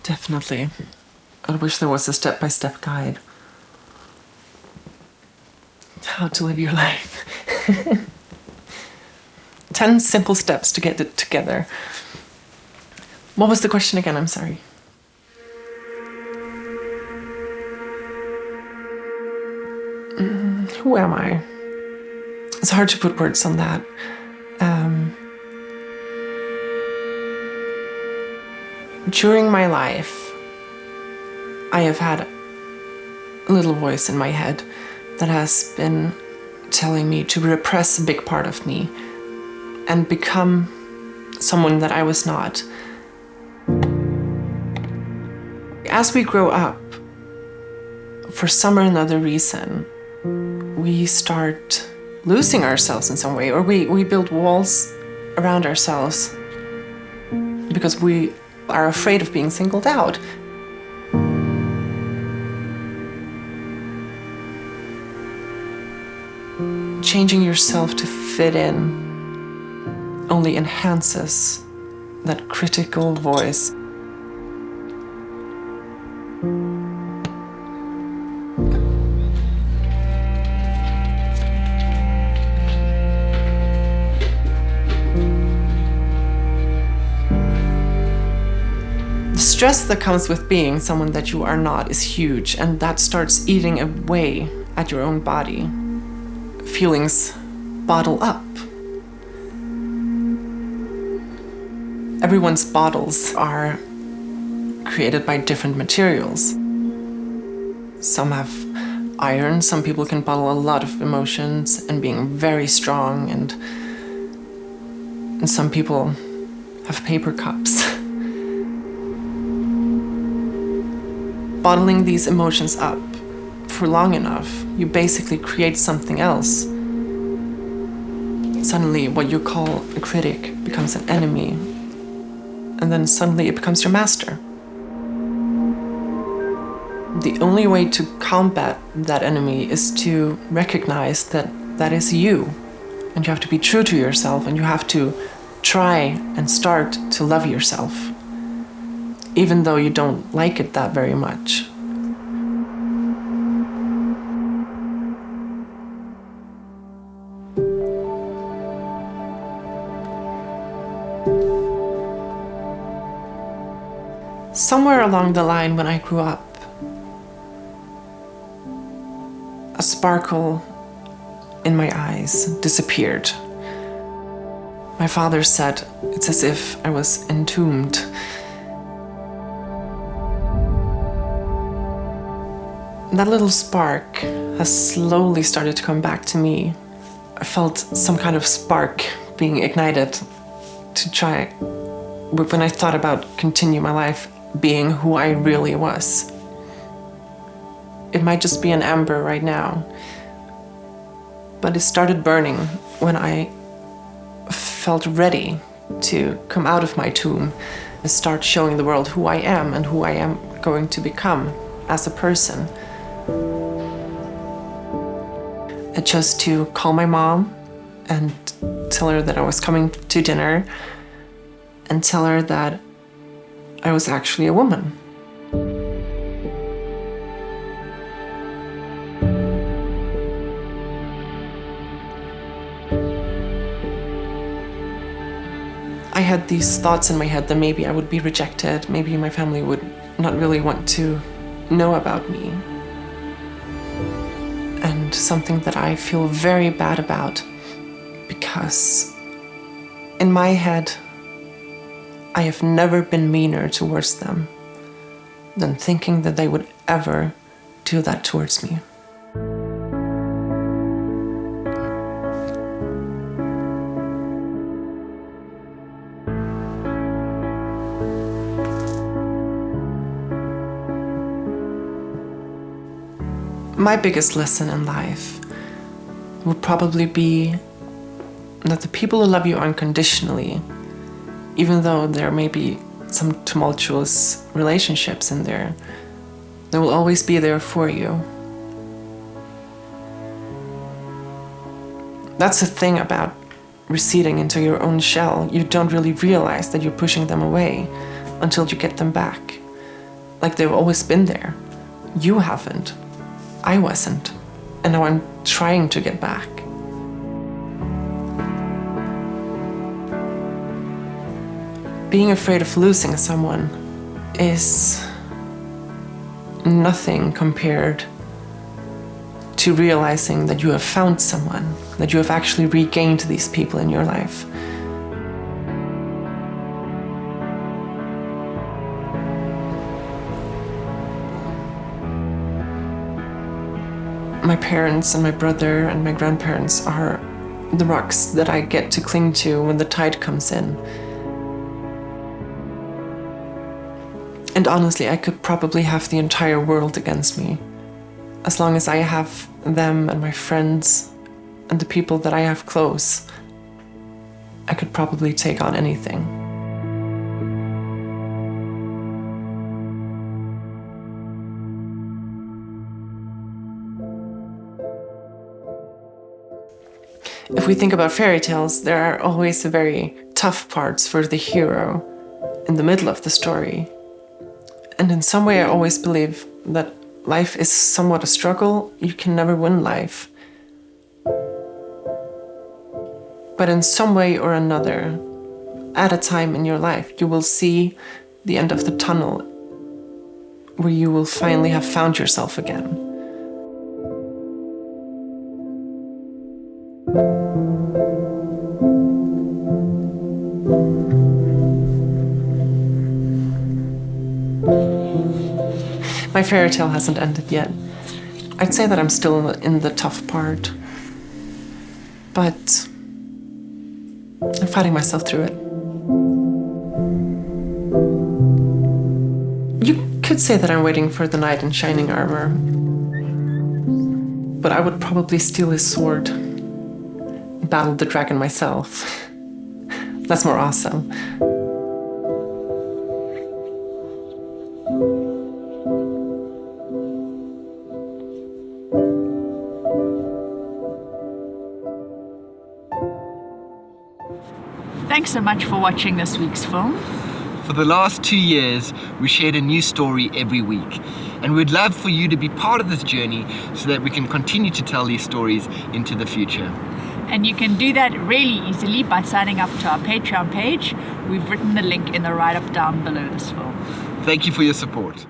Definitely. I wish there was a step-by-step guide. How to live your life. 10 simple steps to get it together. What was the question again? I'm sorry. Who am I? It's hard to put words on that. During my life, I have had a little voice in my head that has been telling me to repress a big part of me and become someone that I was not. As we grow up, for some or another reason, we start losing ourselves in some way, or we build walls around ourselves because we are afraid of being singled out. Changing yourself to fit in only enhances that critical voice. The stress that comes with being someone that you are not is huge, and that starts eating away at your own body. Feelings bottle up. Everyone's bottles are created by different materials. Some have iron, some people can bottle a lot of emotions and being very strong, and some people have paper cups. Bottling these emotions up for long enough, you basically create something else. Suddenly, what you call a critic becomes an enemy, and then suddenly it becomes your master. The only way to combat that enemy is to recognize that that is you, and you have to be true to yourself, and you have to try and start to love yourself, even though you don't like it that very much. Somewhere along the line when I grew up, a sparkle in my eyes disappeared. My father said it's as if I was entombed. That little spark has slowly started to come back to me. I felt some kind of spark being ignited to try, when I thought about continue my life being who I really was. It might just be an ember right now, but it started burning when I felt ready to come out of my tomb and start showing the world who I am and who I am going to become as a person. I chose to call my mom and tell her that I was coming to dinner and tell her that I was actually a woman. I had these thoughts in my head that maybe I would be rejected, maybe my family would not really want to know about me. And something that I feel very bad about, because in my head, I have never been meaner towards them than thinking that they would ever do that towards me. My biggest lesson in life would probably be that the people who love you unconditionally, even though there may be some tumultuous relationships in there, they will always be there for you. That's the thing about receding into your own shell. You don't really realize that you're pushing them away until you get them back. like they've always been there. You haven't. I wasn't. And now I'm trying to get back. Being afraid of losing someone is nothing compared to realizing that you have found someone, that you have actually regained these people in your life. My parents and my brother and my grandparents are the rocks that I get to cling to when the tide comes in. And honestly, I could probably have the entire world against me. As long as I have them and my friends and the people that I have close, I could probably take on anything. If we think about fairy tales, there are always the very tough parts for the hero in the middle of the story. And in some way, I always believe that life is somewhat a struggle. You can never win life. But in some way or another, at a time in your life, you will see the end of the tunnel where you will finally have found yourself again. My fairy tale hasn't ended yet. I'd say that I'm still in the tough part, but I'm fighting myself through it. You could say that I'm waiting for the knight in shining armor, but I would probably steal his sword, battle the dragon myself. That's more awesome. Thanks so much for watching this week's film. For the last 2 years, we shared a new story every week. And we'd love for you to be part of this journey so that we can continue to tell these stories into the future. And you can do that really easily by signing up to our Patreon page. We've written the link in the write-up down below this film. Thank you for your support.